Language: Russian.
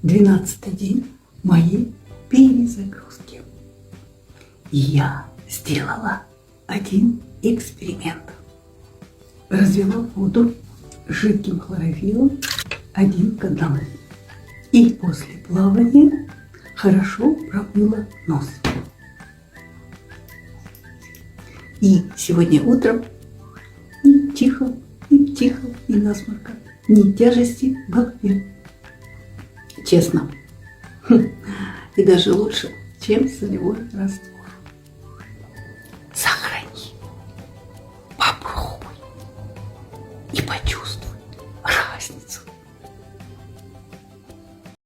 12-й день моей перезагрузки. И я сделала один эксперимент. Развела воду с жидким хлорофиллом 1:1. И после плавания хорошо промыла нос. И сегодня утром ни чиха, ни насморка, ни тяжести в голове. Честно. И даже лучше, чем солевой раствор. Сохрани, попробуй и почувствуй.